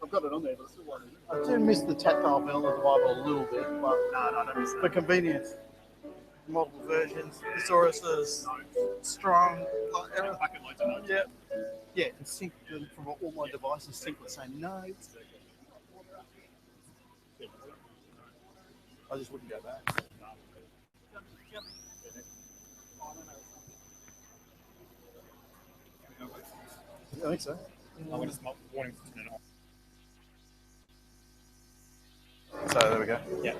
I've got it on there, but I still want it. I do miss the tactile feel of the Bible a little bit, but No, I don't miss for that. convenience, multiple versions. Thesaurus is strong. Packet loads of notes. Yeah, yeah, and sync them from all my devices. Sync the same notes. I just wouldn't go back. I think so. I'm going to stop warning to turn it on. So there we go. Yeah.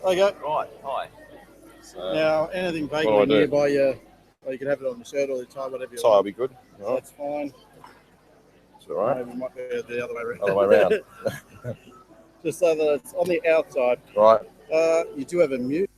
There you go. Right, hi. So, Now, anything What vaguely do I do? nearby you, or you can have it on your shirt or your tie, whatever you tie will want. be good. Right. That's fine. It's all right. Maybe it might be the other way around. Other way around. Just so that it's on the outside. Right. You do have a mute.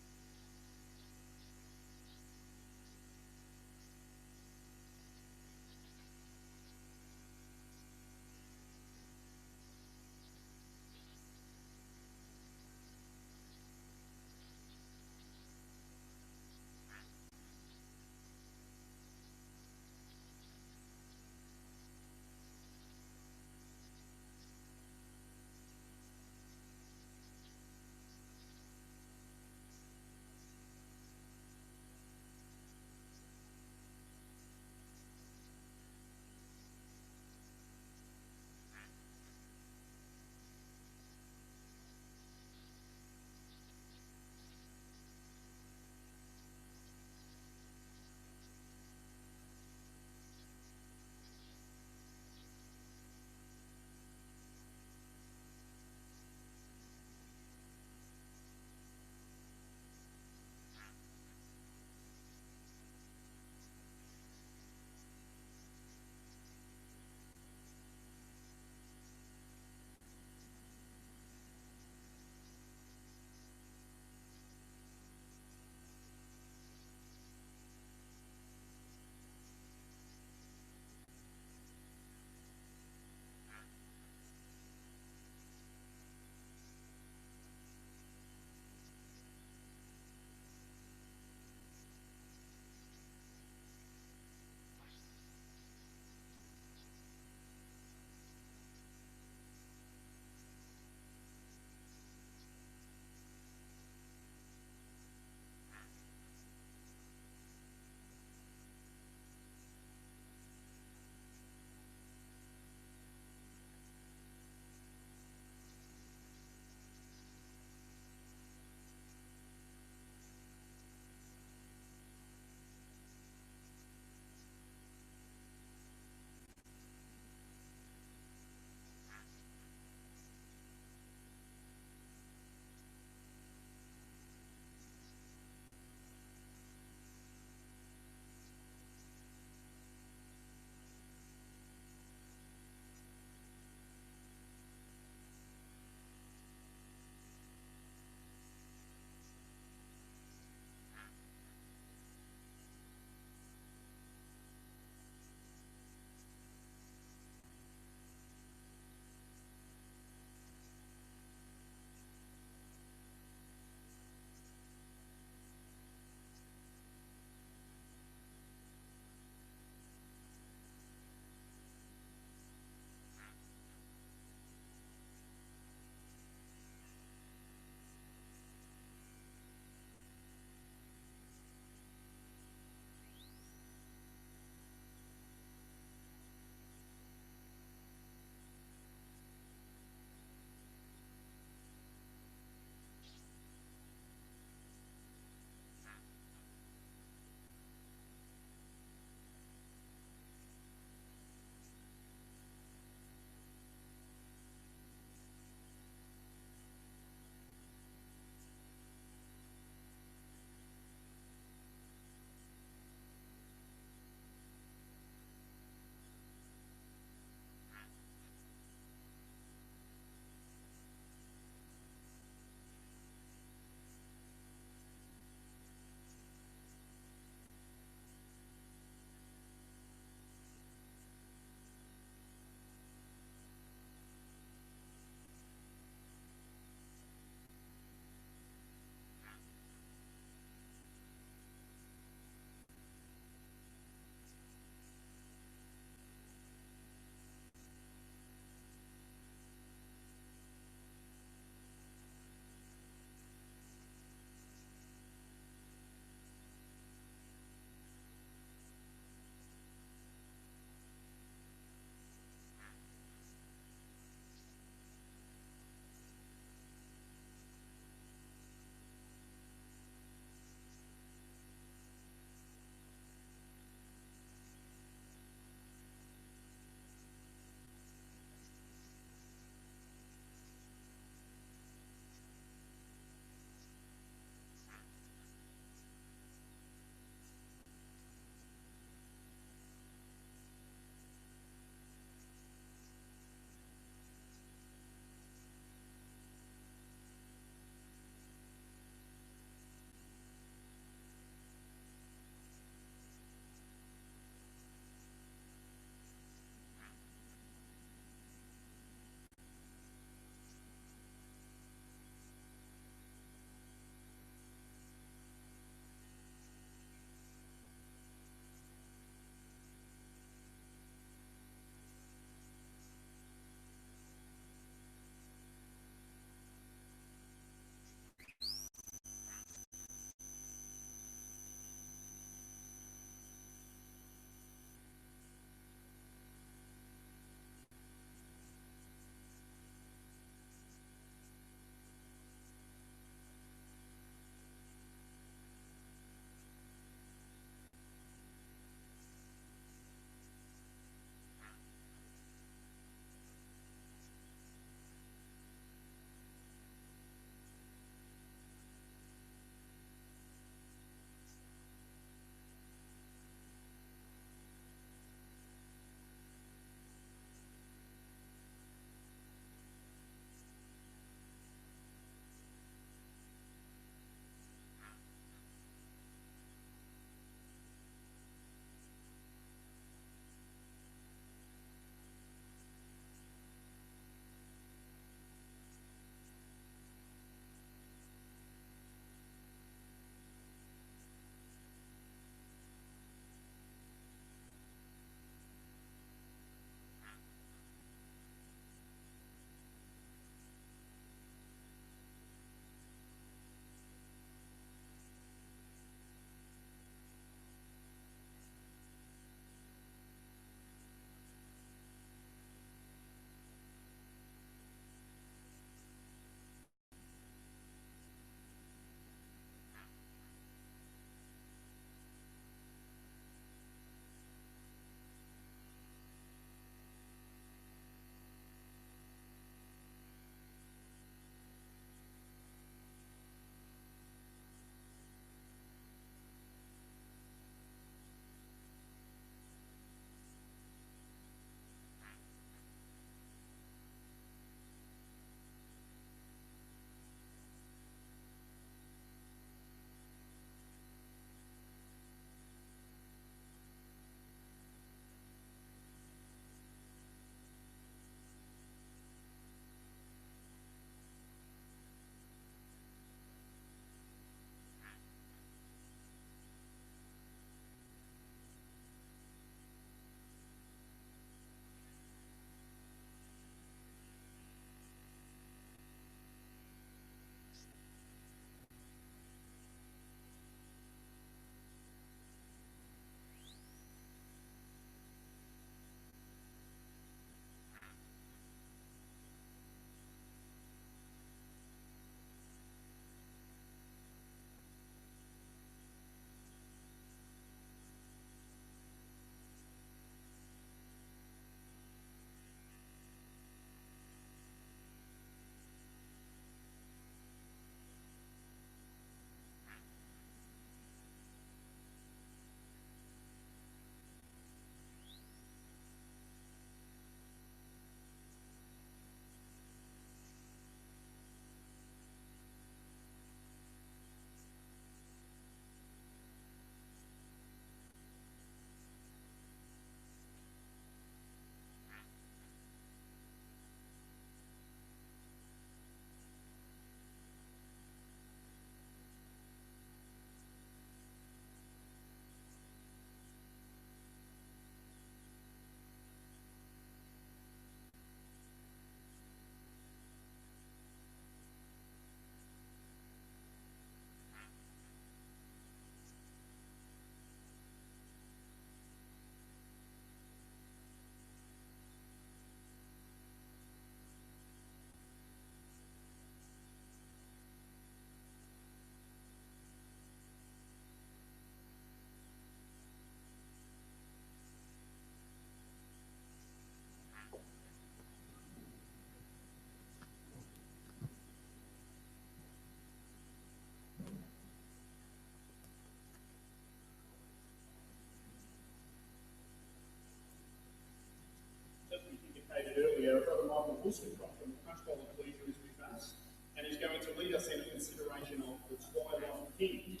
from Wollstonecraft from the Punchbowl Ecclesia is with us, and he's going to lead us in a consideration of the Twilight King,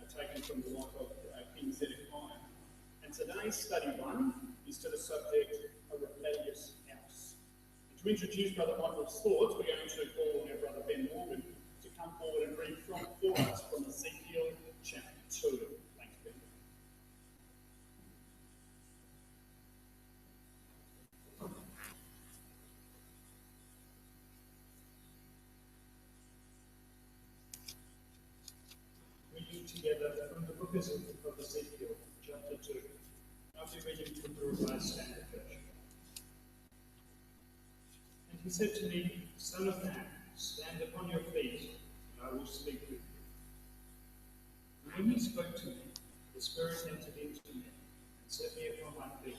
taken from the life of King Zedekiah. And today's study one is to the subject, a rebellious house. And to introduce Brother Michael's thoughts, we're going to call our brother Ben Morgan to come forward and read for us from Ezekiel chapter 2. Thanks, Ben. Reading together from the book of Ezekiel, chapter 2. I'll be reading from the Revised Standard Version. And he said to me, Son of man, stand upon your feet, and I will speak with you. And when he spoke to me, the Spirit entered into me, and set me upon my feet.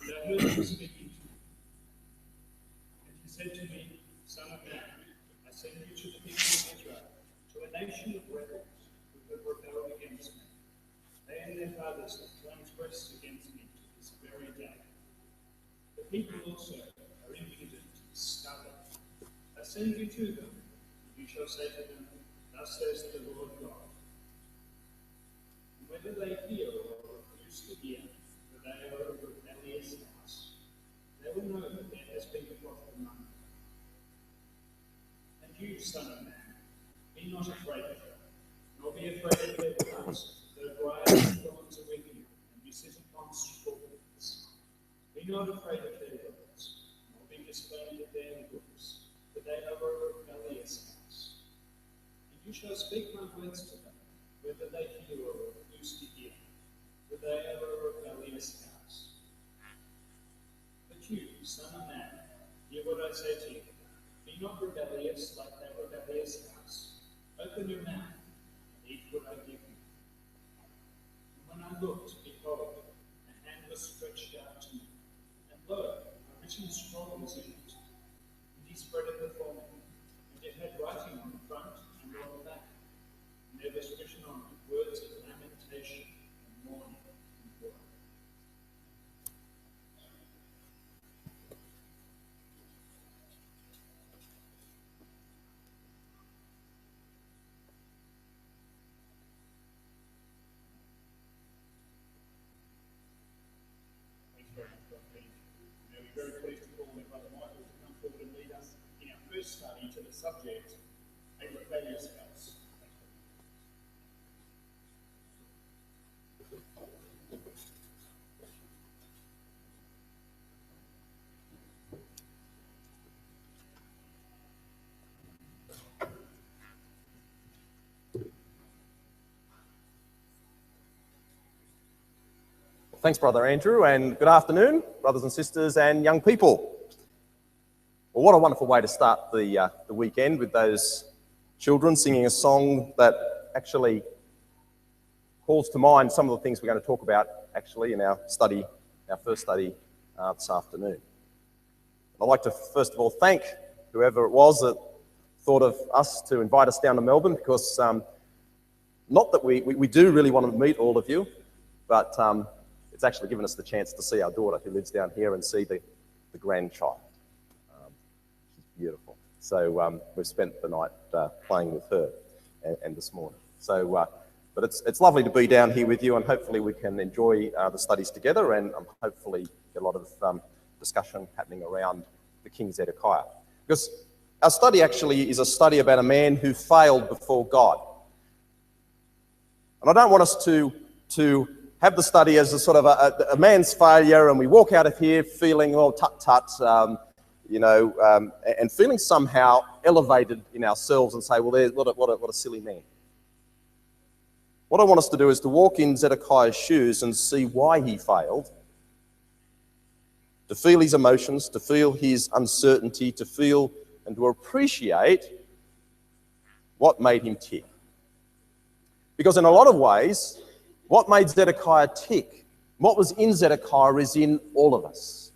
And I heard him speaking to me. And he said to me, Son of man, I send you to the people of Israel, to a nation of rebels who have rebelled against me. They and their fathers have transgressed against me to this very day. The people also are impudent, stubborn. I send you to them, and you shall say to them, Thus says the Lord God. And whether they hear or refuse to hear, for they are a rebellious house, they will know that there has been a prophet among them. And you, son of man, be not afraid of them, nor be afraid of their words, though briars and thorns are with you, and you sit upon scorpions. Be not afraid of their words, nor be dismayed at their looks, for they are a rebellious house. And you shall speak my words to them, whether they hear or refuse to hear, for they are a rebellious house. But you, son of man, hear what I say to you. Be not rebellious like that rebellious house. Open your mouth and eat what I give you. And when I looked, behold, a hand was stretched out to me, and lo, a written scroll was in it. And he spread it before me, and it had writing on the front and on the back. And there was written on it words of lamentation and mourning and woe. Thanks very much, Brother Ben. Now we're very pleased to call on Brother Michael to come forward and lead us in our first study to the subject, a rebellious house. Thanks, Brother Andrew, and good afternoon, brothers and sisters and young people. Well, what a wonderful way to start the weekend with those children singing a song that actually calls to mind some of the things we're going to talk about actually in our study, our first study this afternoon. I'd like to first of all thank whoever it was that thought of us to invite us down to Melbourne, because not that we do really want to meet all of you, but it's actually given us the chance to see our daughter who lives down here and see the grandchild. She's beautiful. So we've spent the night playing with her and this morning. So, but it's lovely to be down here with you, and hopefully we can enjoy the studies together, and hopefully get a lot of discussion happening around the King Zedekiah. Because our study actually is a study about a man who failed before God. And I don't want us to have the study as a sort of a man's failure, and we walk out of here feeling, oh, tut-tut, and feeling somehow elevated in ourselves and say, well, what a silly man. What I want us to do is to walk in Zedekiah's shoes and see why he failed, to feel his emotions, to feel his uncertainty, to feel and to appreciate what made him tick. Because in a lot of ways, what made Zedekiah tick, what was in Zedekiah is in all of us.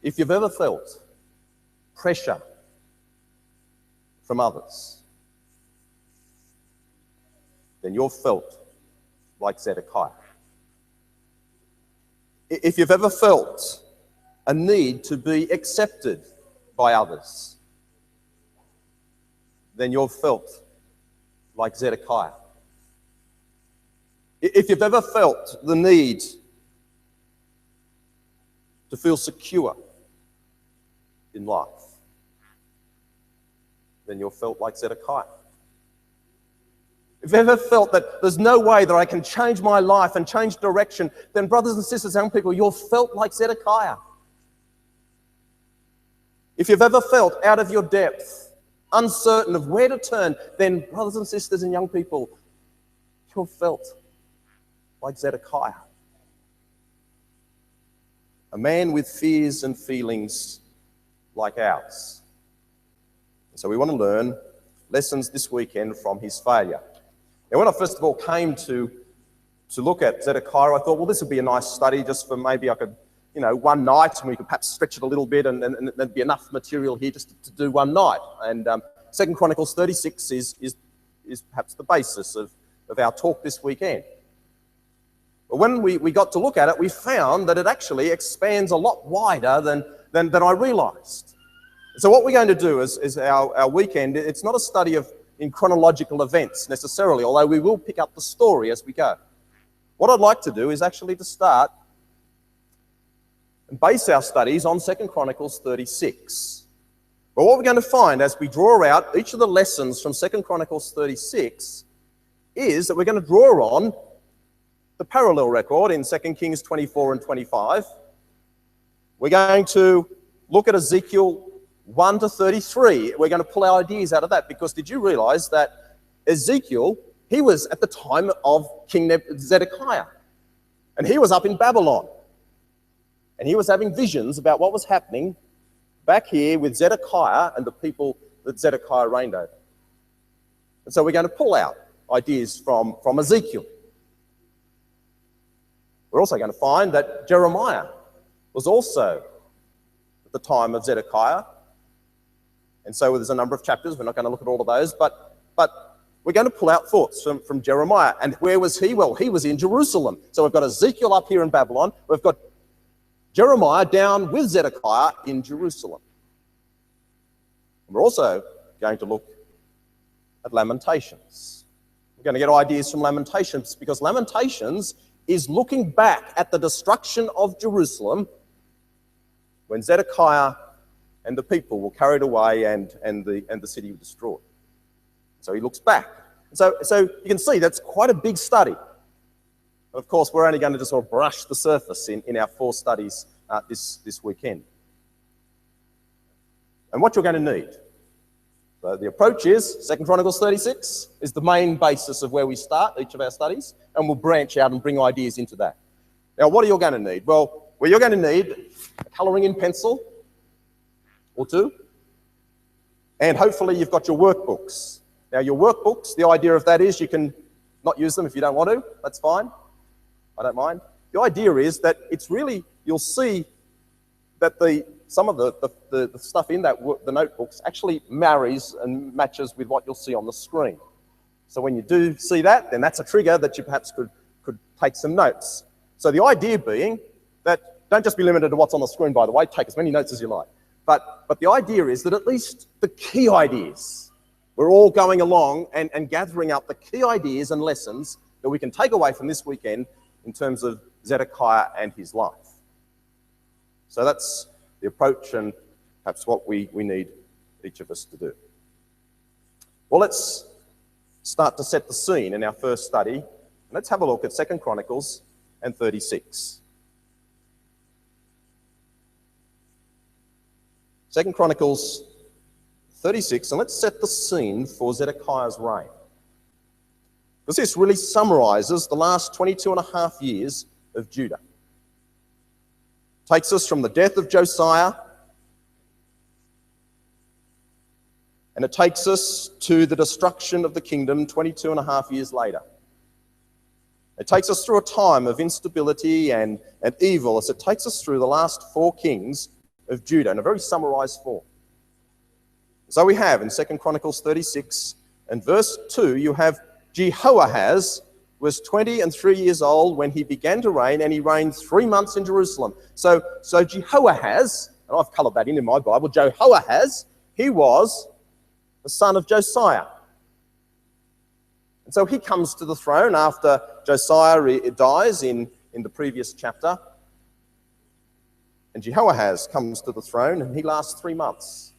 If you've ever felt pressure from others, then you're felt like Zedekiah. If you've ever felt a need to be accepted by others, then you've felt like Zedekiah. If you've ever felt the need to feel secure in life, then you've felt like Zedekiah. If you've ever felt that there's no way that I can change my life and change direction, then brothers and sisters, young people, you've felt like Zedekiah. If you've ever felt out of your depth, uncertain of where to turn, then brothers and sisters and young people, you've felt like Zedekiah. A man with fears and feelings like ours. So we want to learn lessons this weekend from his failure. Now, when I first of all came to look at Zedekiah, I thought, well, this would be a nice study just for maybe I could, one night, and we could perhaps stretch it a little bit, and there'd be enough material here just to do one night. And 2 Chronicles 36 is perhaps the basis of our talk this weekend. But when we got to look at it, we found that it actually expands a lot wider than I realised. So what we're going to do is our weekend, it's not a study in chronological events necessarily, although we will pick up the story as we go. What I'd like to do is actually to start and base our studies on 2 Chronicles 36. But what we're going to find as we draw out each of the lessons from 2 Chronicles 36 is that we're going to draw on the parallel record in 2 Kings 24 and 25. We're going to look at Ezekiel 1 to 33. We're going to pull our ideas out of that, because did you realize that Ezekiel, he was at the time of King Zedekiah, and he was up in Babylon, and he was having visions about what was happening back here with Zedekiah and the people that Zedekiah reigned over. And so we're going to pull out ideas from Ezekiel. We're also going to find that Jeremiah was also at the time of Zedekiah. And so there's a number of chapters. We're not going to look at all of those, but we're going to pull out thoughts from Jeremiah. And where was he? Well, he was in Jerusalem. So we've got Ezekiel up here in Babylon. We've got Jeremiah down with Zedekiah in Jerusalem. And we're also going to look at Lamentations. We're going to get ideas from Lamentations, because Lamentations is looking back at the destruction of Jerusalem when Zedekiah and the people were carried away and the city was destroyed. So he looks back. So you can see that's quite a big study. Of course, we're only going to just sort of brush the surface in our 4 studies this weekend. And what you're going to need. So the approach is 2 Chronicles 36 is the main basis of where we start each of our studies, and we'll branch out and bring ideas into that. Now, what are you going to need? Well, you're going to need a colouring in pencil or 2, and hopefully you've got your workbooks. Now, your workbooks, the idea of that is you can not use them if you don't want to. That's fine. I don't mind. The idea is that it's really, you'll see that some of the stuff in the notebooks actually marries and matches with what you'll see on the screen. So when you do see that, then that's a trigger that you perhaps could take some notes. So the idea being that, don't just be limited to what's on the screen, by the way, take as many notes as you like. But the idea is that at least the key ideas, we're all going along and gathering up the key ideas and lessons that we can take away from this weekend in terms of Zedekiah and his life. So that's the approach and perhaps what we need each of us to do. Well, let's start to set the scene in our first study. Let's have a look at 2 Chronicles and 36. 2 Chronicles 36, and let's set the scene for Zedekiah's reign. Because this really summarises the last 22 and a half years of Judah. Takes us from the death of Josiah, and it takes us to the destruction of the kingdom 22 and a half years later. It takes us through a time of instability and evil as it takes us through the last 4 kings of Judah in a very summarised form. So we have in 2 Chronicles 36 and verse 2, you have Jehoahaz was 23 years old when he began to reign, and he reigned 3 months in Jerusalem. So Jehoahaz, and I've coloured that in my Bible, Jehoahaz, he was the son of Josiah. And so he comes to the throne after Josiah dies in the previous chapter. And Jehoahaz comes to the throne, and he lasts 3 months.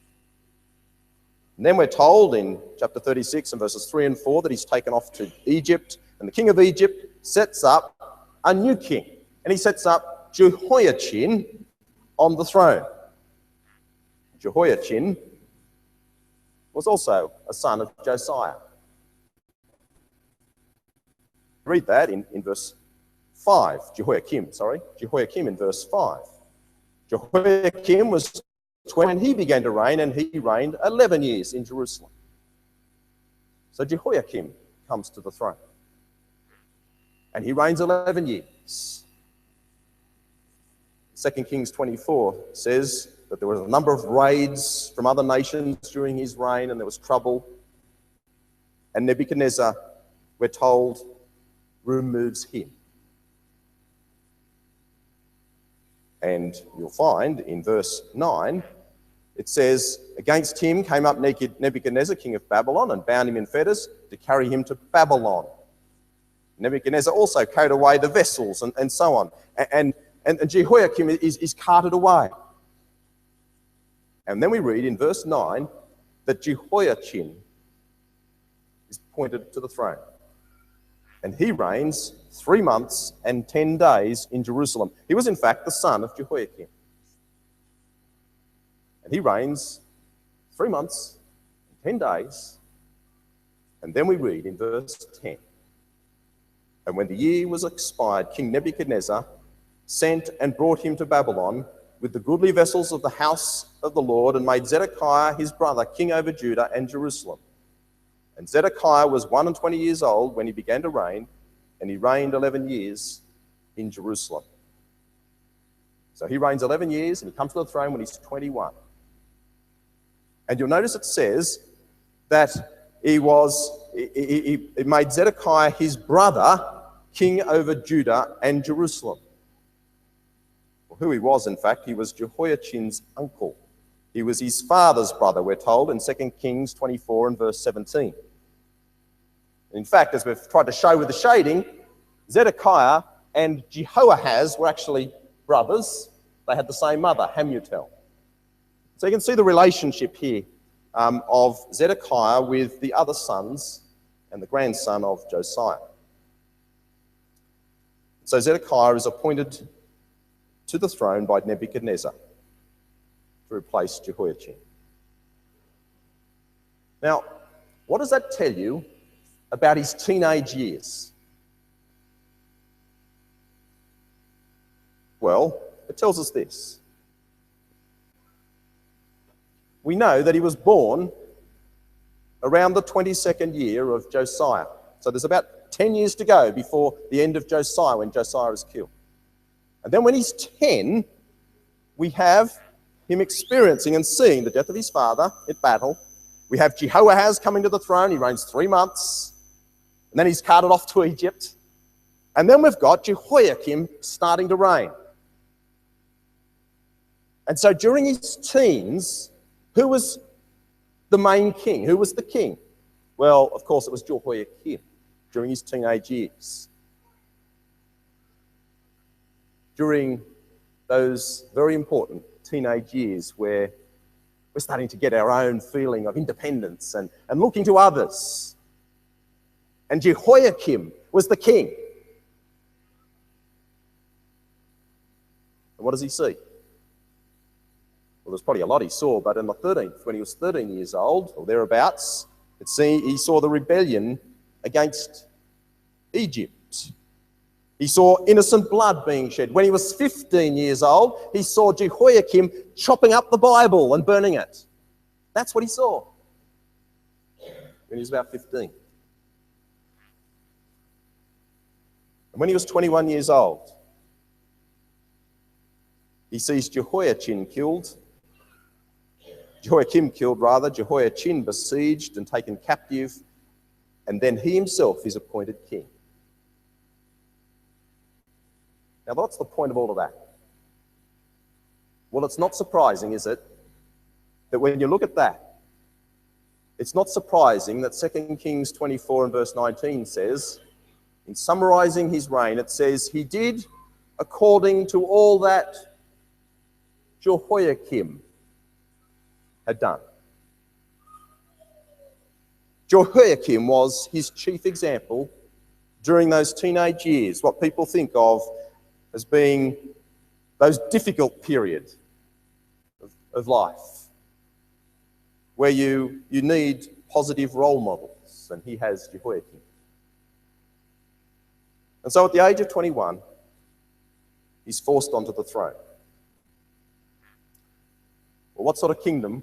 And then we're told in chapter 36 and verses 3 and 4 that he's taken off to Egypt, and the king of Egypt sets up a new king. And he sets up Jehoiachin on the throne. Jehoiachin was also a son of Josiah. Read that in verse 5. Jehoiakim in verse 5. Jehoiakim was 20 when he began to reign, and he reigned 11 years in Jerusalem. So Jehoiakim comes to the throne, and he reigns 11 years. 2 Kings 24 says that there was a number of raids from other nations during his reign, and there was trouble. And Nebuchadnezzar, we're told, removes him. And you'll find in verse 9, it says, against him came up Nebuchadnezzar, king of Babylon, and bound him in fetters to carry him to Babylon. Nebuchadnezzar also carried away the vessels and so on. And Jehoiakim is carted away. And then we read in verse 9 that Jehoiachin is appointed to the throne. And he reigns 3 months and 10 days in Jerusalem. He was in fact the son of Jehoiakim. And he reigns 3 months and 10 days. And then we read in verse 10, and when the year was expired, King Nebuchadnezzar sent and brought him to Babylon with the goodly vessels of the house of the Lord, and made Zedekiah his brother king over Judah and Jerusalem. And Zedekiah was 21 years old when he began to reign, and he reigned 11 years in Jerusalem. So he reigns 11 years, and he comes to the throne when he's 21. And you'll notice it says that he made Zedekiah his brother king over Judah and Jerusalem. Well, who he was, in fact, he was Jehoiachin's uncle. He was his father's brother, we're told, in 2 Kings 24 and verse 17. In fact, as we've tried to show with the shading, Zedekiah and Jehoahaz were actually brothers. They had the same mother, Hamutal. So you can see the relationship here of Zedekiah with the other sons and the grandson of Josiah. So Zedekiah is appointed to the throne by Nebuchadnezzar to replace Jehoiachin. Now, what does that tell you about his teenage years? Well, it tells us this. We know that he was born around the 22nd year of Josiah. So there's about 10 years to go before the end of Josiah, when Josiah is killed. And then when he's 10, we have him experiencing and seeing the death of his father at battle. We have Jehoahaz coming to the throne. He reigns 3 months. And then he's carted off to Egypt. And then we've got Jehoiakim starting to reign. And so during his teens, who was the main king? Who was the king? Well, of course, it was Jehoiakim during his teenage years. During those very important teenage years where we're starting to get our own feeling of independence and looking to others. And Jehoiakim was the king. And what does he see? Well, there's probably a lot he saw, but in the 13th, when he was 13 years old, or thereabouts, he saw the rebellion against Egypt. He saw innocent blood being shed. When he was 15 years old, he saw Jehoiakim chopping up the Bible and burning it. That's what he saw when he was about 15. And when he was 21 years old, he sees Jehoiachin killed, Jehoiachin besieged and taken captive, and then he himself is appointed king. Now, what's the point of all of that? Well, it's not surprising, is it, that when you look at that, it's not surprising that 2 Kings 24 and verse 19 says, in summarizing his reign, it says, he did according to all that Jehoiakim had done. Jehoiakim was his chief example during those teenage years, what people think of as being those difficult periods of life, where you need positive role models, and he has Jehoiakim. And so at the age of 21, he's forced onto the throne. Well, what sort of kingdom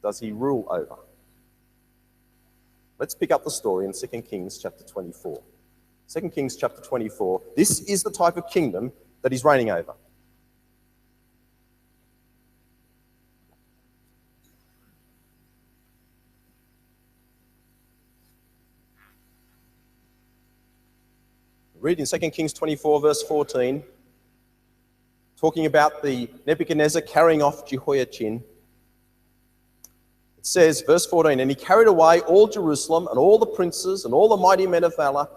does he rule over? Let's pick up the story in 2 Kings chapter 24. 2 Kings chapter 24, this is the type of kingdom that he's reigning over. Read in 2 Kings 24, verse 14, talking about the Nebuchadnezzar carrying off Jehoiachin. It says, verse 14, and he carried away all Jerusalem and all the princes and all the mighty men of valor,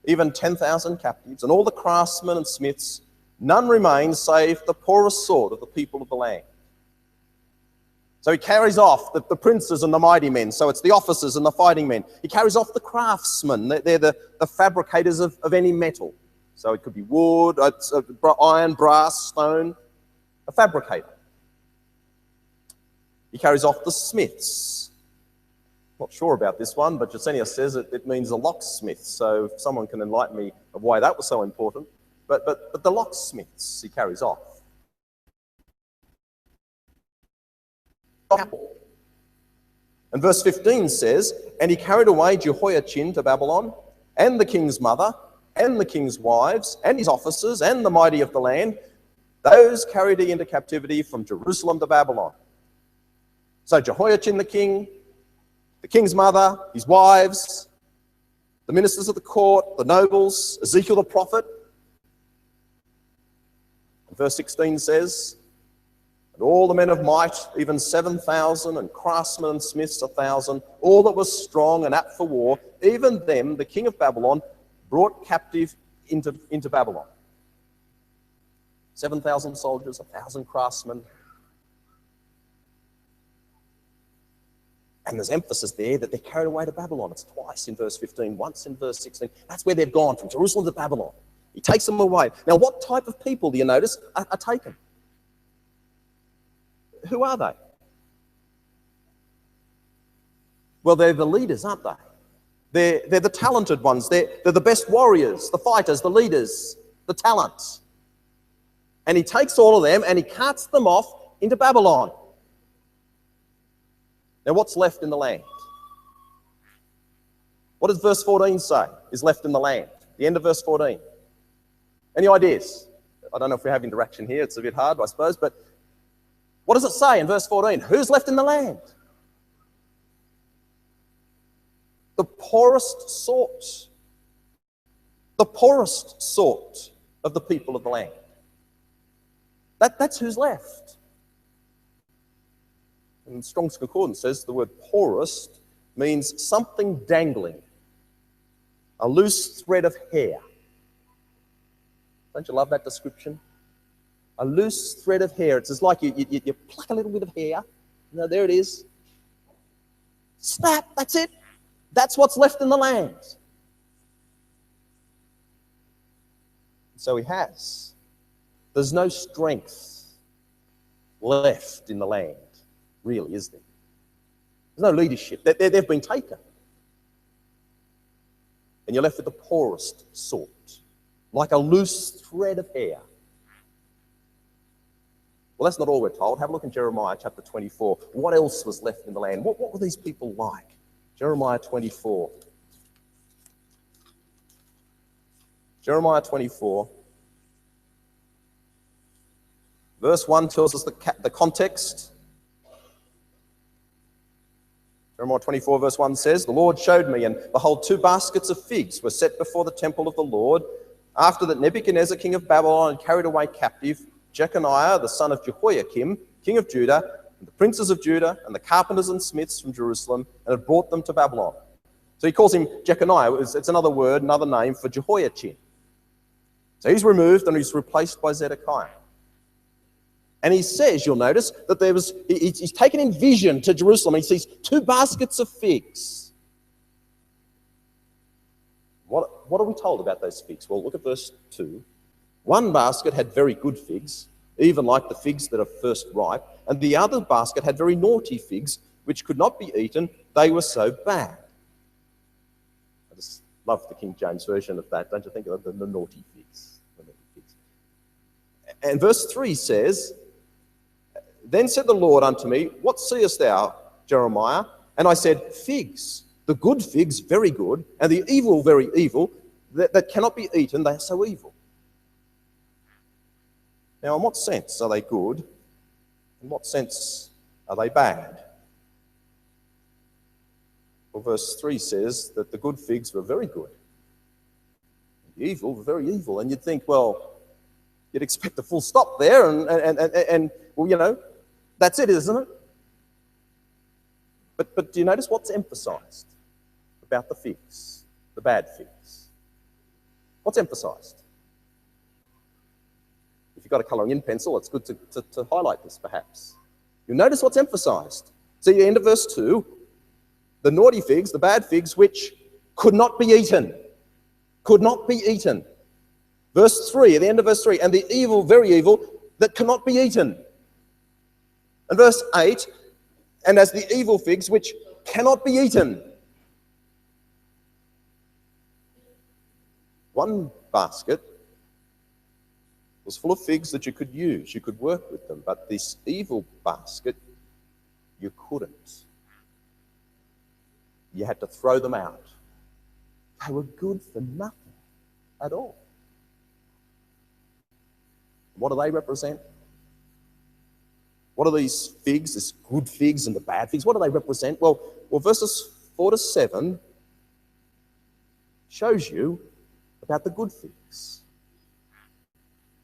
even 10,000 captives, and all the craftsmen and smiths. None remained save the poorest sort of the people of the land. So he carries off the princes and the mighty men. So it's the officers and the fighting men. He carries off the craftsmen. They're the fabricators of any metal. So it could be wood, iron, brass, stone, a fabricator. He carries off the smiths. Not sure about this one, but Jasenius says it means a locksmith. So if someone can enlighten me of why that was so important. But the locksmiths he carries off. And verse 15 says, and he carried away Jehoiachin to Babylon, and the king's mother, and the king's wives, and his officers, and the mighty of the land. Those carried he into captivity from Jerusalem to Babylon. So Jehoiachin the king's mother, his wives, the ministers of the court, the nobles, Ezekiel the prophet. And verse 16 says, and all the men of might, even 7,000, and craftsmen and smiths 1,000, all that was strong and apt for war, even them the king of Babylon brought captive into Babylon. 7,000 soldiers, 1,000 craftsmen. And there's emphasis there that they're carried away to Babylon. It's twice in verse 15, once in verse 16. That's where they've gone, from Jerusalem to Babylon. He takes them away. Now, what type of people, do you notice, are taken? Who are they? Well, they're the leaders, aren't they? They're the talented ones. They're the best warriors, the fighters, the leaders, the talents. And he takes all of them and he carts them off into Babylon. Now, what's left in the land? What does verse 14 say is left in the land? The end of verse 14. Any ideas? I don't know if we have interaction here. It's a bit hard, I suppose, but what does it say in verse 14? Who's left in the land? The poorest sort. The poorest sort of the people of the land. That's who's left. And Strong's Concordance says the word poorest means something dangling, a loose thread of hair. Don't you love that description? A loose thread of hair. It's just like you pluck a little bit of hair. No, there it is. Snap, that's it. That's what's left in the land. So he has. There's no strength left in the land, really, is there? There's no leadership. They've been taken. And you're left with the poorest sort, like a loose thread of hair. Well, that's not all we're told. Have a look in Jeremiah chapter 24. What else was left in the land? What were these people like? Jeremiah 24. Jeremiah 24. Verse 1 tells us the context. Jeremiah 24 verse 1 says, the Lord showed me, and behold, 2 baskets of figs were set before the temple of the Lord, After that, Nebuchadnezzar, king of Babylon, had carried away captive Jeconiah, the son of Jehoiakim, king of Judah, and the princes of Judah, and the carpenters and smiths from Jerusalem, and had brought them to Babylon. So he calls him Jeconiah. It's another word, another name for Jehoiachin. So he's removed and he's replaced by Zedekiah. And he says, you'll notice, that he's taken in vision to Jerusalem. He sees 2 baskets of figs. What are we told about those figs? Well, look at verse 2. One basket had very good figs, even like the figs that are first ripe, and the other basket had very naughty figs, which could not be eaten. They were so bad. I just love the King James version of that, don't you think? The naughty figs. The naughty figs. And verse 3 says, Then said the Lord unto me, What seest thou, Jeremiah? And I said, Figs, the good figs very good, and the evil very evil, that cannot be eaten, they are so evil. Now, in what sense are they good? In what sense are they bad? Well, verse 3 says that the good figs were very good. The evil were very evil. And you'd think, well, you'd expect a full stop there, and well, you know, that's it, isn't it? But do you notice what's emphasized about the figs, the bad figs? What's emphasized? If you've got a colouring in pencil, it's good to highlight this, perhaps. You'll notice what's emphasized. See, the end of verse 2, the naughty figs, the bad figs, which could not be eaten. Could not be eaten. Verse 3, at the end of verse 3, and the evil, very evil, that cannot be eaten. And verse 8, and as the evil figs, which cannot be eaten. One basket was full of figs that you could use, you could work with them, but this evil basket, you couldn't. You had to throw them out. They were good for nothing at all. What do they represent? What are these figs, this good figs and the bad figs? What do they represent? Well, verses 4 to 7 shows you about the good figs.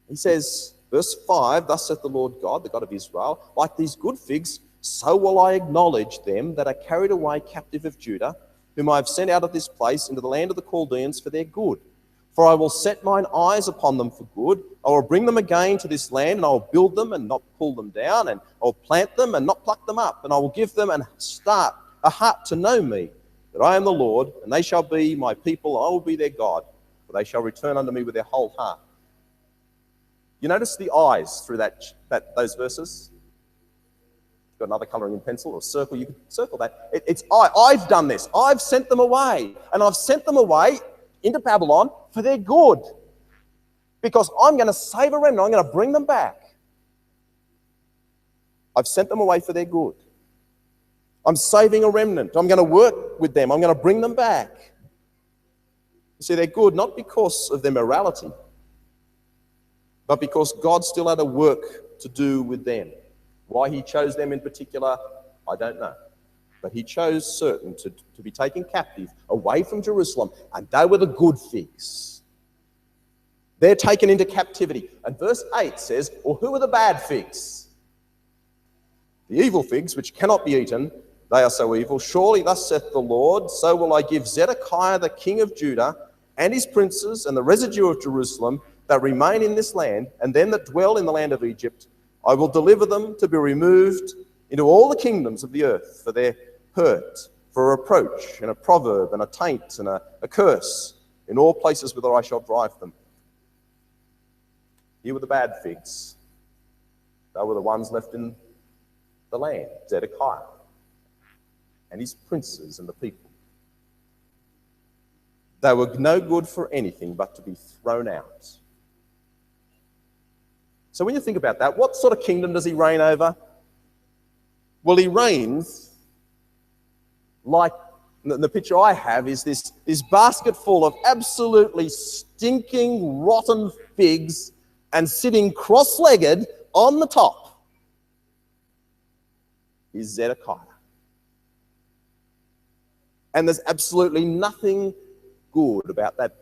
He says, verse 5, Thus saith the Lord God, the God of Israel, Like these good figs, so will I acknowledge them that are carried away captive of Judah, whom I have sent out of this place into the land of the Chaldeans for their good. For I will set mine eyes upon them for good. I will bring them again to this land, and I will build them and not pull them down, and I will plant them and not pluck them up, and I will give them a heart to know me, that I am the Lord, and they shall be my people, I will be their God, for they shall return unto me with their whole heart. You notice the eyes through those verses? You've got another colouring in pencil or circle, you could circle that. It's I. I've done this. I've sent them away, and I've sent them away into Babylon for their good. Because I'm going to save a remnant. I'm going to bring them back. I've sent them away for their good. I'm saving a remnant. I'm going to work with them. I'm going to bring them back. You see, they're good not because of their morality, but because God still had a work to do with them. Why he chose them in particular, I don't know. But he chose certain to be taken captive away from Jerusalem, and they were the good figs. They're taken into captivity. And verse 8 says, Well, who are the bad figs? The evil figs, which cannot be eaten, they are so evil. Surely thus saith the Lord, so will I give Zedekiah the king of Judah and his princes and the residue of Jerusalem that remain in this land, and them that dwell in the land of Egypt, I will deliver them to be removed into all the kingdoms of the earth for their hurt, for a reproach, and a proverb, and a taint, and a curse, in all places whither I shall drive them. Here were the bad figs. They were the ones left in the land, Zedekiah, and his princes and the people. They were no good for anything but to be thrown out. So when you think about that, what sort of kingdom does he reign over? Well, he reigns like, the picture I have is this basket full of absolutely stinking, rotten figs, and sitting cross-legged on the top is Zedekiah. And there's absolutely nothing good about that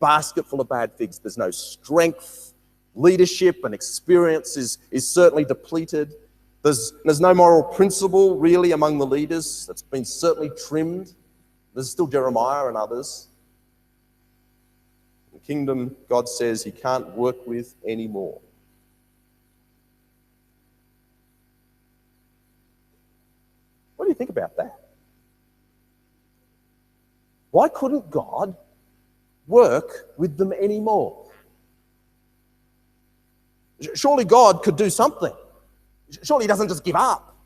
basket full of bad figs. There's no strength. Leadership and experience is certainly depleted. There's no moral principle really among the leaders. That's been certainly trimmed. There's still Jeremiah and others. The kingdom, God says, he can't work with anymore. What do you think about that? Why couldn't God work with them anymore? Surely God could do something. Surely he doesn't just give up.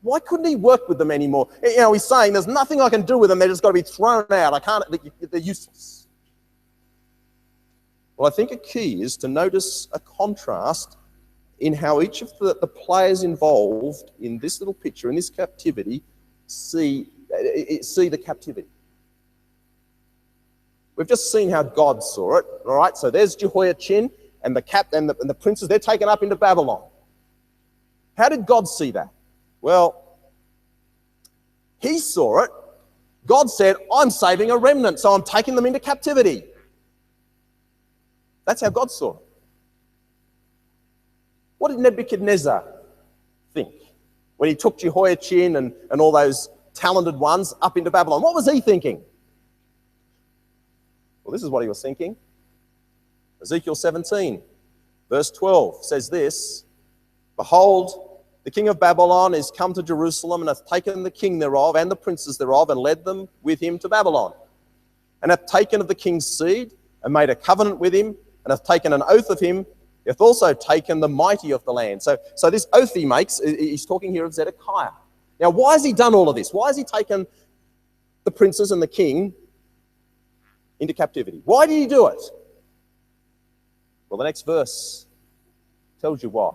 Why couldn't he work with them anymore? You know, he's saying there's nothing I can do with them. They're just got to be thrown out. They're useless. Well, I think a key is to notice a contrast in how each of the players involved in this little picture, in this captivity, see the captivity. We've just seen how God saw it, all right? So there's Jehoiachin and the princes, they're taken up into Babylon. How did God see that? Well, he saw it. God said, I'm saving a remnant, so I'm taking them into captivity. That's how God saw it. What did Nebuchadnezzar think when he took Jehoiachin and all those talented ones up into Babylon? What was he thinking? Well, this is what he was thinking. Ezekiel 17, verse 12 says this, Behold, the king of Babylon is come to Jerusalem and hath taken the king thereof and the princes thereof and led them with him to Babylon, and hath taken of the king's seed and made a covenant with him and hath taken an oath of him, hath also taken the mighty of the land. So this oath he makes, he's talking here of Zedekiah. Now, why has he done all of this? Why has he taken the princes and the king into captivity? Why did he do it? Well, the next verse tells you why.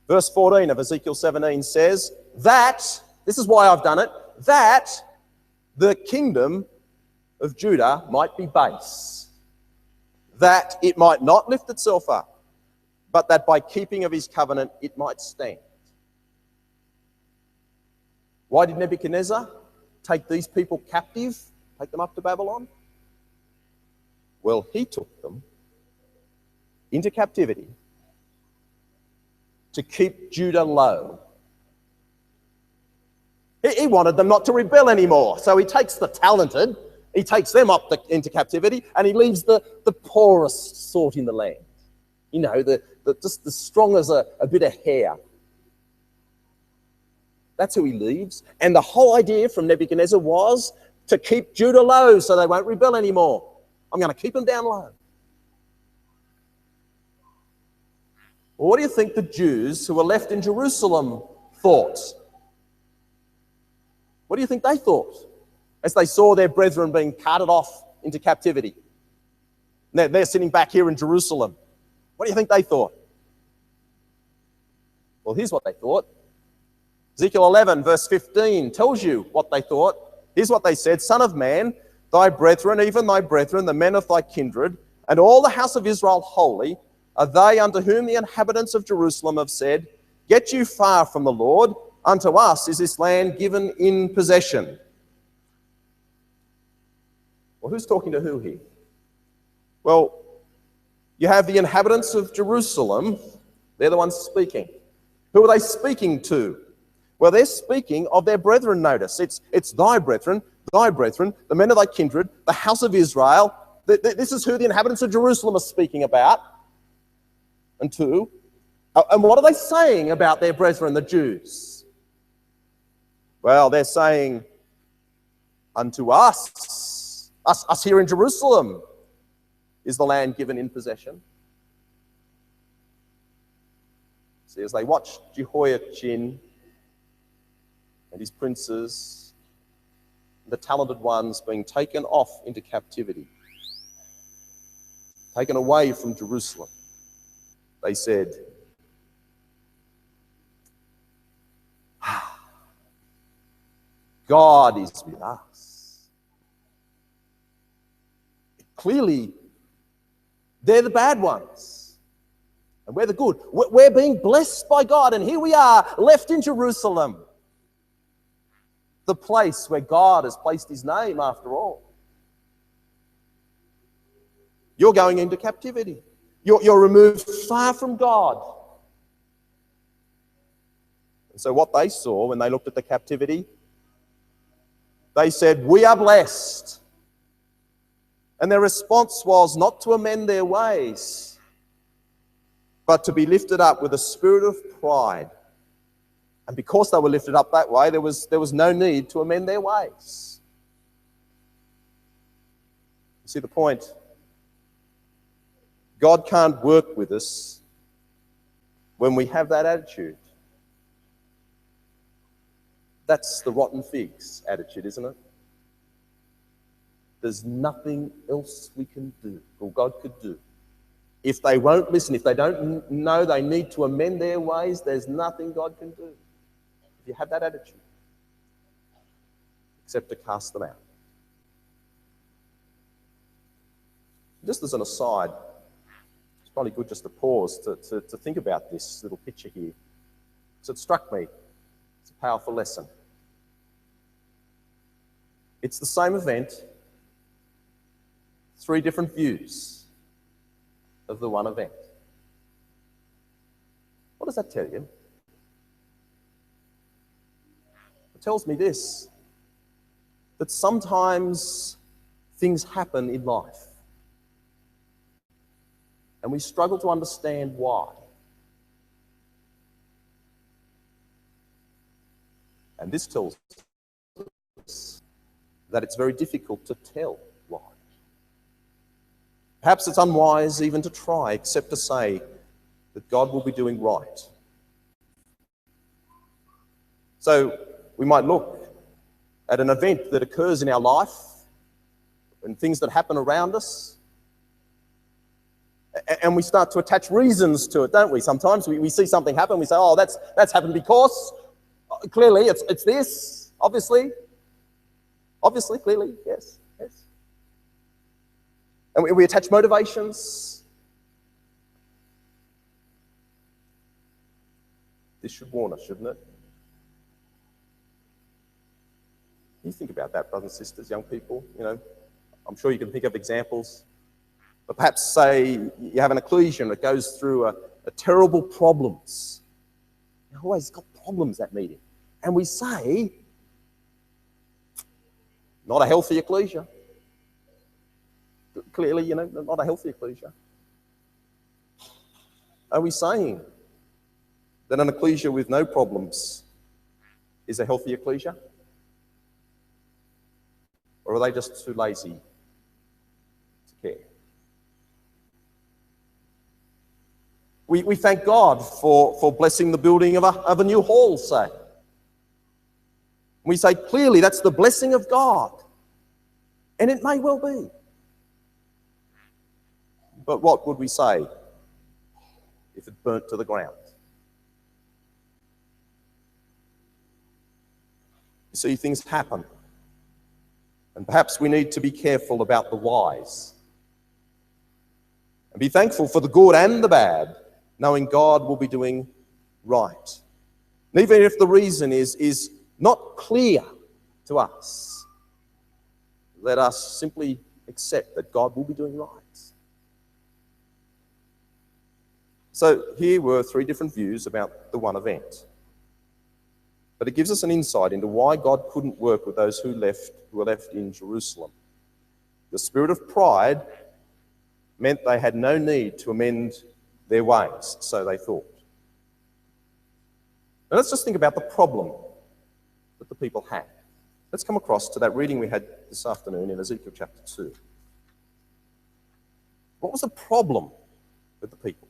Verse 14 of Ezekiel 17 says, that, this is why I've done it, that the kingdom of Judah might be base, that it might not lift itself up, but that by keeping of his covenant it might stand. Why did Nebuchadnezzar take these people captive, take them up to Babylon? Well, he took them into captivity to keep Judah low. He wanted them not to rebel anymore, so he takes the talented, he takes them up into captivity, and he leaves the poorest sort in the land. You know, just as strong as a bit of hair. That's who he leaves. And the whole idea from Nebuchadnezzar was to keep Judah low so they won't rebel anymore. I'm going to keep them down low. Well, what do you think the Jews who were left in Jerusalem thought? What do you think they thought as they saw their brethren being carted off into captivity? They're sitting back here in Jerusalem. What do you think they thought? Well, here's what they thought. Ezekiel 11, verse 15, tells you what they thought. Here's what they said. Son of man, thy brethren, even thy brethren, the men of thy kindred, and all the house of Israel holy, are they unto whom the inhabitants of Jerusalem have said, Get you far from the Lord, unto us is this land given in possession. Well, who's talking to who here? Well, you have the inhabitants of Jerusalem. They're the ones speaking. Who are they speaking to? Well, they're speaking of their brethren, notice. It's thy brethren, the men of thy kindred, the house of Israel. This is who the inhabitants of Jerusalem are speaking about. And to. And what are they saying about their brethren, the Jews? Well, they're saying, unto us here in Jerusalem, is the land given in possession. See, as they watch Jehoiachin and his princes, the talented ones being taken off into captivity, taken away from Jerusalem, they said, God is with us. Clearly, they're the bad ones, and we're the good. We're being blessed by God, and here we are, left in Jerusalem, the place where God has placed his name, after all. You're going into captivity. You're removed far from God. And so what they saw when they looked at the captivity, they said, we are blessed. And their response was not to amend their ways, but to be lifted up with a spirit of pride. And because they were lifted up that way, there was no need to amend their ways. You see the point? God can't work with us when we have that attitude. That's the rotten figs attitude, isn't it? There's nothing else we can do, or God could do. If they won't listen, if they don't know they need to amend their ways, there's nothing God can do. If you have that attitude, except to cast them out. Just as an aside, it's probably good just to pause to think about this little picture here, because it struck me. It's a powerful lesson. It's the same event, 3 different views of the one event. What does that tell you? It tells me this, that sometimes things happen in life and we struggle to understand why. And this tells us that it's very difficult to tell why. Perhaps it's unwise even to try, except to say that God will be doing right. So we might look at an event that occurs in our life and things that happen around us, and we start to attach reasons to it, don't we? Sometimes we see something happen, we say, oh, that's happened because, clearly, it's this, obviously, clearly, yes. And we attach motivations. This should warn us, shouldn't it? You think about that, brothers and sisters, young people. You know, I'm sure you can think of examples. But perhaps say you have an ecclesia that goes through a terrible problems. You always got problems at meeting. And we say, not a healthy ecclesia. Clearly, you know, not a healthy ecclesia. Are we saying that an ecclesia with no problems is a healthy ecclesia? Or are they just too lazy to care? We thank God for blessing the building of a new hall, say. We say, clearly, that's the blessing of God. And it may well be. But what would we say if it burnt to the ground? You see, things happen. And perhaps we need to be careful about the whys. And be thankful for the good and the bad, knowing God will be doing right. And even if the reason is not clear to us, let us simply accept that God will be doing right. So here were 3 different views about the one event. But it gives us an insight into why God couldn't work with those who were left in Jerusalem. The spirit of pride meant they had no need to amend their ways, so they thought. Now let's just think about the problem that the people had. Let's come across to that reading we had this afternoon in Ezekiel chapter 2. What was the problem with the people?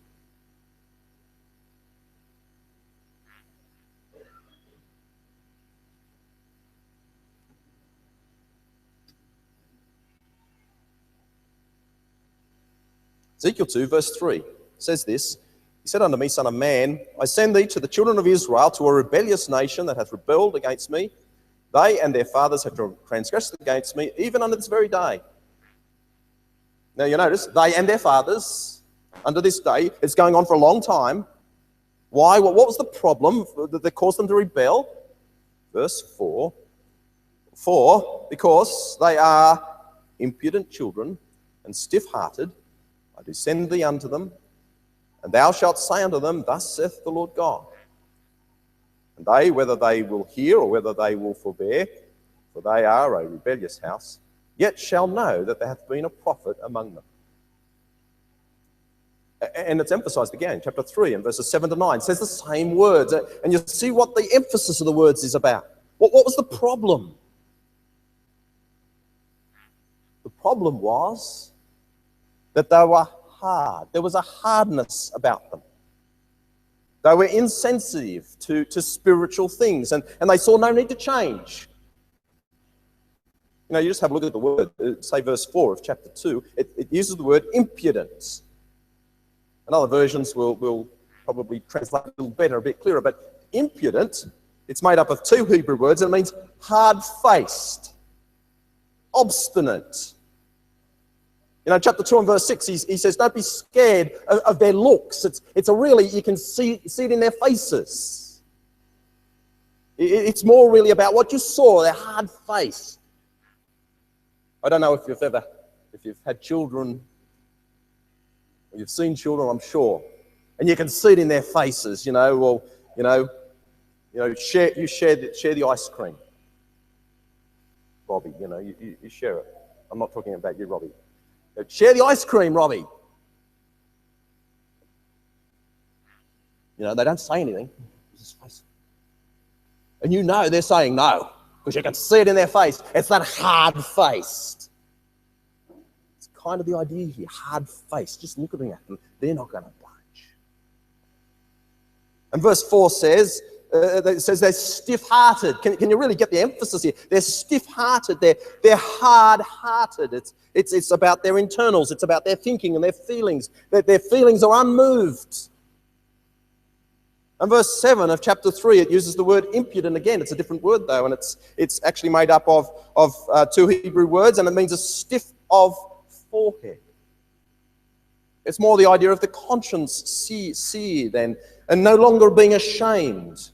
Ezekiel 2, verse 3 says this. He said unto me, Son of man, I send thee to the children of Israel, to a rebellious nation that hath rebelled against me. They and their fathers have transgressed against me, even unto this very day. Now you notice, they and their fathers, unto this day, it's going on for a long time. Why? What was the problem that caused them to rebel? Verse 4. For, because they are impudent children and stiff-hearted, I do send thee unto them, and thou shalt say unto them, Thus saith the Lord God. And they, whether they will hear or whether they will forbear, for they are a rebellious house, yet shall know that there hath been a prophet among them. And it's emphasized again, chapter 3 and verses 7 to 9, says the same words. And you see what the emphasis of the words is about. What was the problem? The problem was that they were hard. There was a hardness about them. They were insensitive to spiritual things, and they saw no need to change. You know, you just have a look at the word, say verse 4 of chapter 2, it uses the word impudence. And other versions will probably translate a little better, a bit clearer, but impudent, it's made up of two Hebrew words, and it means hard-faced, obstinate. You know, chapter 2 and verse 6, he says, don't be scared of their looks. It's a really, you can see it in their faces. It's more really about what you saw, their hard face. I don't know if you've had children, or you've seen children, I'm sure, and you can see it in their faces, share the ice cream. Robbie, you share it. I'm not talking about you, Robbie. Share the ice cream, Robbie. They don't say anything. And they're saying no, because you can see it in their face. It's that hard-faced. It's kind of the idea here, hard-faced. Just looking at them, they're not going to budge. And verse 4 says, they're stiff-hearted. Can you really get the emphasis here? They're stiff-hearted. They're hard-hearted. It's about their internals. It's about their thinking and their feelings. Their feelings are unmoved. And verse 7 of chapter 3, it uses the word impudent again. It's a different word, though, and it's actually made up of two Hebrew words, and it means a stiff of forehead. It's more the idea of the conscience seared and no longer being ashamed.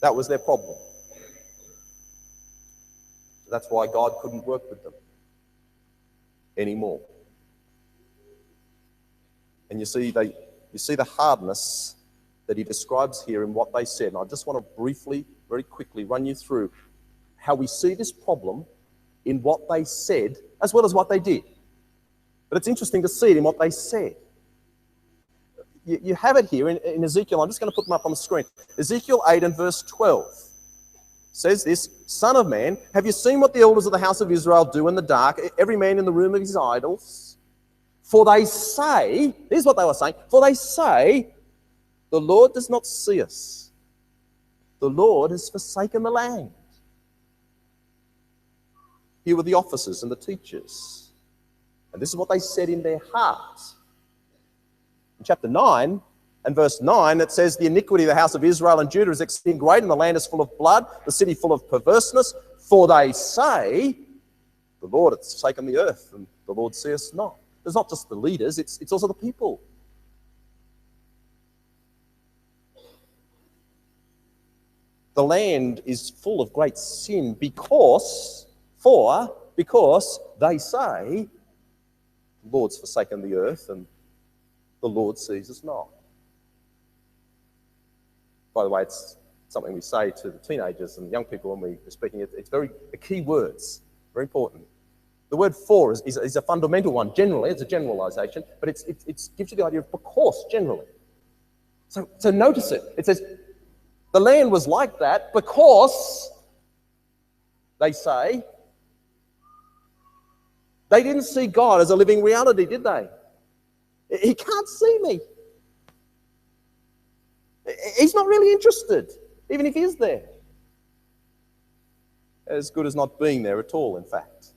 That was their problem. That's why God couldn't work with them anymore. And you see the hardness that he describes here in what they said. And I just want to briefly, very quickly run you through how we see this problem in what they said as well as what they did. But it's interesting to see it in what they said. You have it here in Ezekiel. I'm just going to put them up on the screen. Ezekiel 8 and verse 12 says this, Son of man, have you seen what the elders of the house of Israel do in the dark, every man in the room of his idols? For they say, here's what they were saying, for they say, the Lord does not see us. The Lord has forsaken the land. Here were the officers and the teachers. And this is what they said in their hearts. In chapter 9 and verse 9, it says, the iniquity of the house of Israel and Judah is exceeding great, and the land is full of blood, the city full of perverseness. For they say, the Lord hath forsaken the earth, and the Lord seeth not. It's not just the leaders, it's also the people. The land is full of great sin because they say, the Lord's forsaken the earth and the Lord sees us not. By the way, it's something we say to the teenagers and young people when we're speaking. It's very key words, very important. The word for is a fundamental one generally. It's a generalization, but it gives you the idea of because generally. So notice it. It says, the land was like that because, they say, they didn't see God as a living reality, did they? He can't see me. He's not really interested, even if he is there. As good as not being there at all, in fact.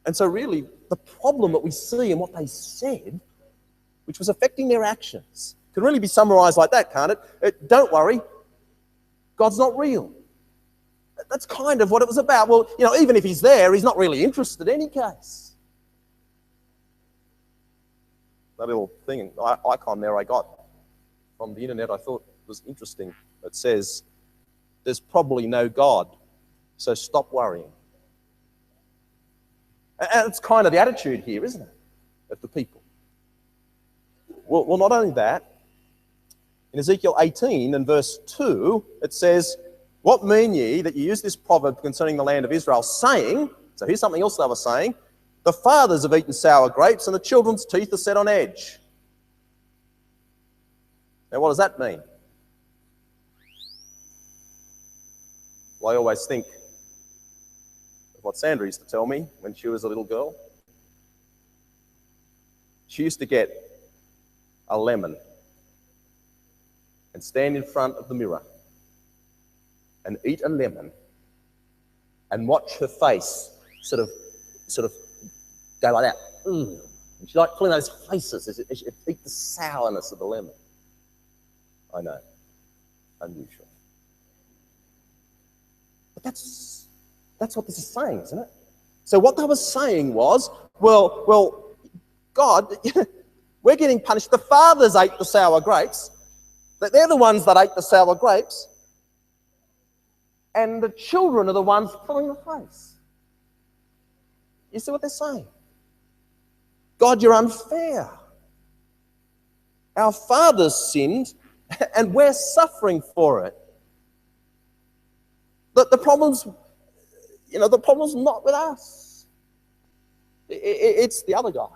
And so really, the problem that we see in what they said, which was affecting their actions, can really be summarized like that, can't it? Don't worry, God's not real. That's kind of what it was about. Well, even if he's there, he's not really interested in any case. That little thing, icon there I got from the internet, I thought was interesting. It says, there's probably no God, so stop worrying. And it's kind of the attitude here, isn't it, of the people? Well, not only that, in Ezekiel 18 and verse 2, it says, "What mean ye that ye use this proverb concerning the land of Israel, saying," so here's something else they were saying, "the fathers have eaten sour grapes and the children's teeth are set on edge." Now, what does that mean? Well, I always think of what Sandra used to tell me when she was a little girl. She used to get a lemon and stand in front of the mirror and eat a lemon and watch her face sort of go like that. And she liked pulling those faces as she eat the sourness of the lemon. I know, unusual. But that's what this is saying, isn't it? So what they were saying was, well, God, we're getting punished. The fathers ate the sour grapes. They're the ones that ate the sour grapes. And the children are the ones pulling the face. You see what they're saying? God, you're unfair. Our fathers sinned, and we're suffering for it. The problem's not with us. It's the other guy.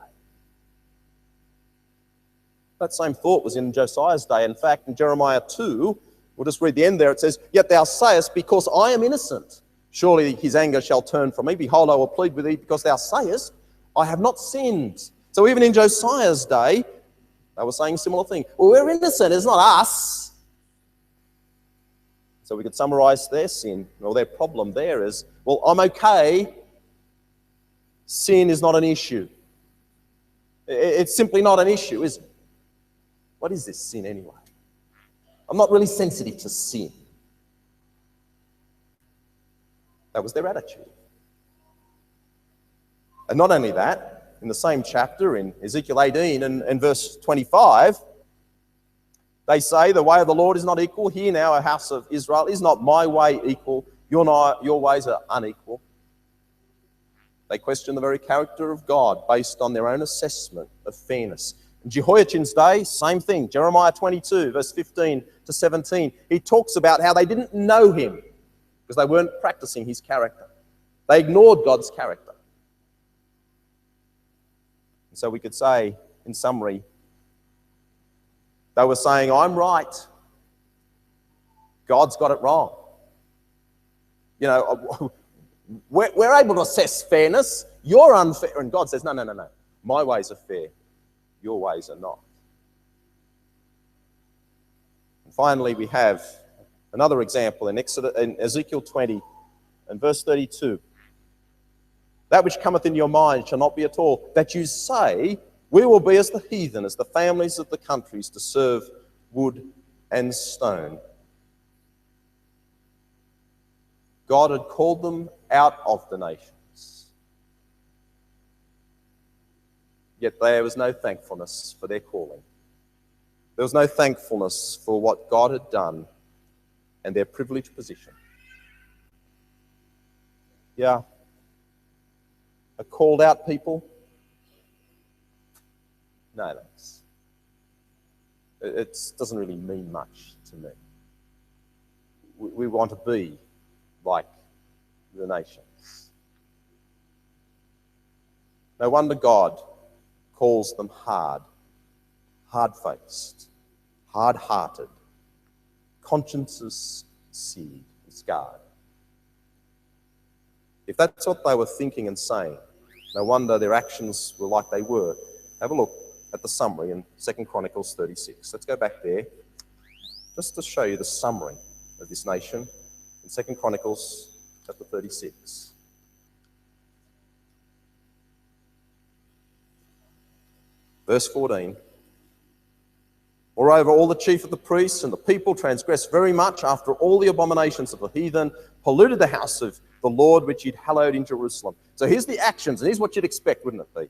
That same thought was in Josiah's day. In fact, in Jeremiah 2, we'll just read the end there. It says, "Yet thou sayest, because I am innocent, surely his anger shall turn from me. Behold, I will plead with thee, because thou sayest, I have not sinned." So even in Josiah's day, they were saying a similar thing. Well, we're innocent, it's not us. So we could summarize their sin, or their problem there is, well, I'm okay. Sin is not an issue. It's simply not an issue, is it? What is this sin anyway? I'm not really sensitive to sin. That was their attitude. And not only that, in the same chapter, in Ezekiel 18 and verse 25, they say, "The way of the Lord is not equal. Hear now, O house of Israel, is not my way equal? Your ways are unequal." They question the very character of God based on their own assessment of fairness. In Jehoiachin's day, same thing. Jeremiah 22, verse 15 to 17. He talks about how they didn't know him because they weren't practicing his character. They ignored God's character. And so we could say, in summary, they were saying, I'm right. God's got it wrong. You know, we're able to assess fairness. You're unfair. And God says, no. My ways are fair. Your ways are not. And finally, we have another example in Ezekiel 20 and verse 32. "That which cometh into your mind shall not be at all, that you say, we will be as the heathen, as the families of the countries, to serve wood and stone." God had called them out of the nations. Yet there was no thankfulness for their calling. There was no thankfulness for what God had done and their privileged position. Yeah, a called out people? No, thanks. It doesn't really mean much to me. We want to be like the nations. No wonder God calls them hard-faced, hard-hearted, consciences seared and scarred. If that's what they were thinking and saying, no wonder their actions were like they were. Have a look at the summary in 2 Chronicles 36. Let's go back there just to show you the summary of this nation in 2 Chronicles chapter 36. Verse 14. "Moreover, all the chief of the priests and the people transgressed very much after all the abominations of the heathen, polluted the house of the Lord which he'd hallowed in Jerusalem." So here's the actions, and here's what you'd expect, wouldn't it be?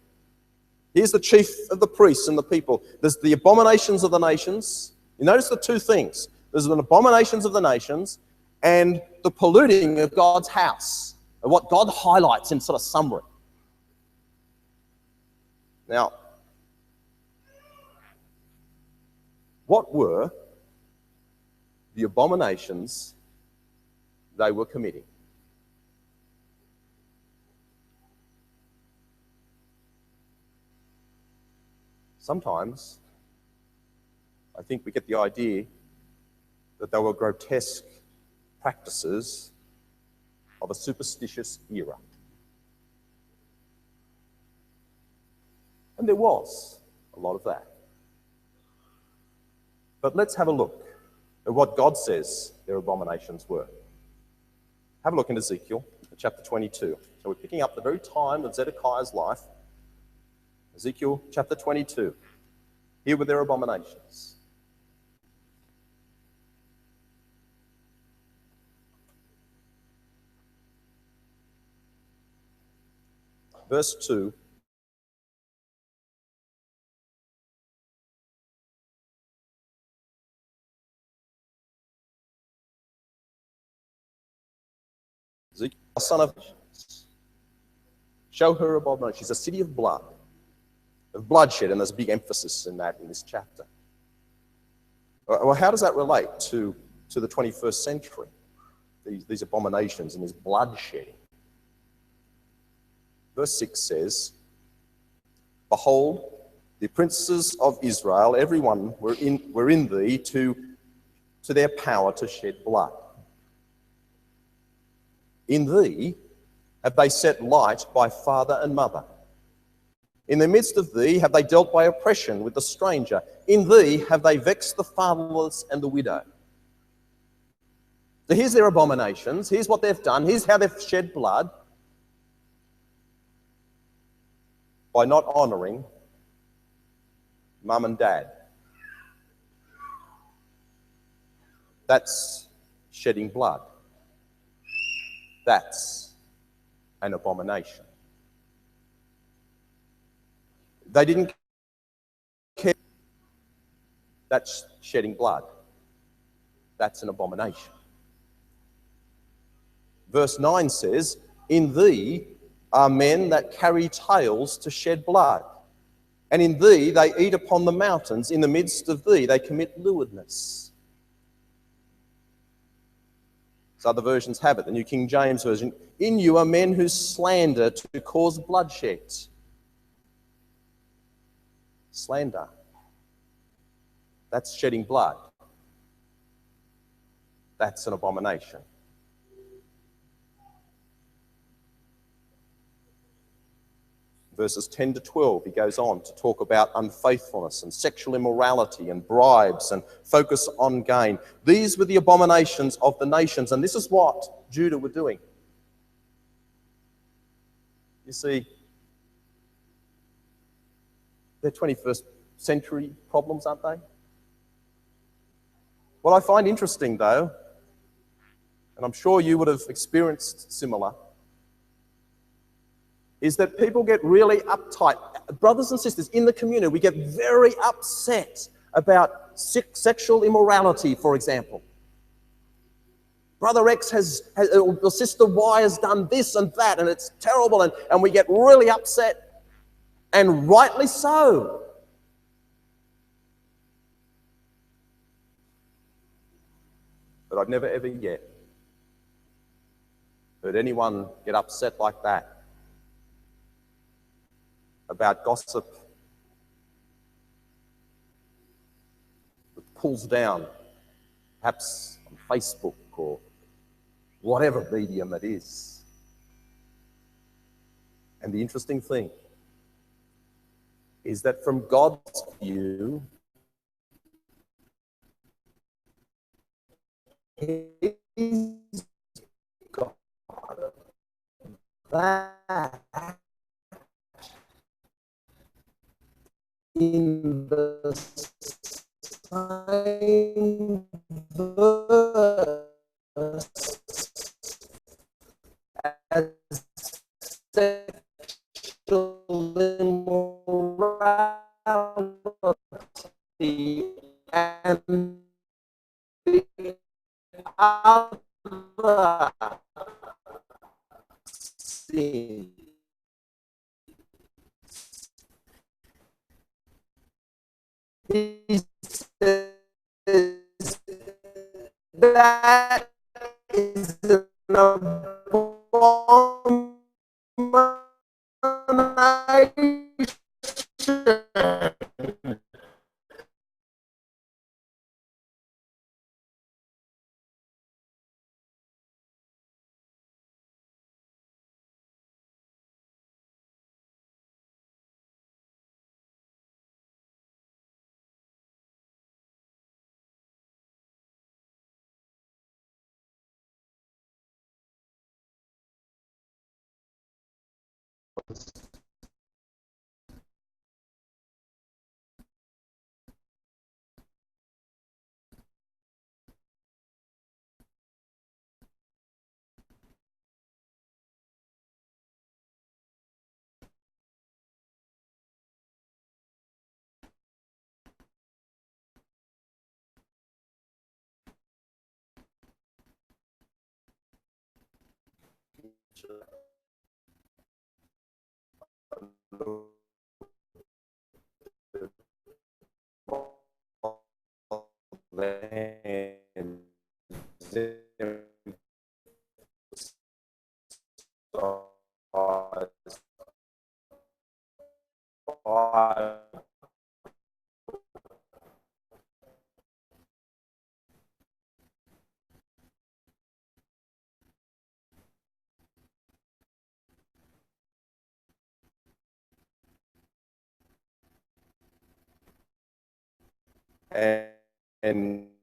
Here's the chief of the priests and the people. There's the abominations of the nations. You notice the two things. There's the abominations of the nations and the polluting of God's house, and what God highlights in sort of summary. Now, what were the abominations they were committing? Sometimes I think we get the idea that they were grotesque practices of a superstitious era. And there was a lot of that. But let's have a look at what God says their abominations were. Have a look in Ezekiel chapter 22. So we're picking up the very time of Zedekiah's life. Ezekiel chapter 22. Here were their abominations. Verse 2. Ezekiel, son of, show her abomination. She's a city of blood, of bloodshed, and there's a big emphasis in that in this chapter. Well, how does that relate to the 21st century? These abominations and this bloodshedding. Verse 6 says, behold, the princes of Israel, everyone were in thee to their power to shed blood. In thee have they set light by father and mother. In the midst of thee have they dealt by oppression with the stranger. In thee have they vexed the fatherless and the widow. So here's their abominations. Here's what they've done. Here's how they've shed blood. By not honouring mum and dad. That's shedding blood. That's an abomination. They didn't care. That's shedding blood. That's an abomination. Verse 9 says, in thee are men that carry tales to shed blood. And in thee they eat upon the mountains. In the midst of thee they commit lewdness. So other versions have it. The New King James Version. In you are men who slander to cause bloodshed. Slander. That's shedding blood. That's an abomination. Verses 10 to 12, he goes on to talk about unfaithfulness and sexual immorality and bribes and focus on gain. These were the abominations of the nations, and this is what Judah were doing. You see, they're 21st century problems, aren't they? What I find interesting, though, and I'm sure you would have experienced similar, is that people get really uptight. Brothers and sisters in the community, we get very upset about sexual immorality, for example. Brother X or Sister Y has done this and that, and it's terrible, and we get really upset, and rightly so. But I've never ever yet heard anyone get upset like that about gossip that pulls down, perhaps on Facebook or whatever medium it is. And the interesting thing is that from God's view, He's God that in the same verse as sexual immorality and the other sin. he says that is an abomination. And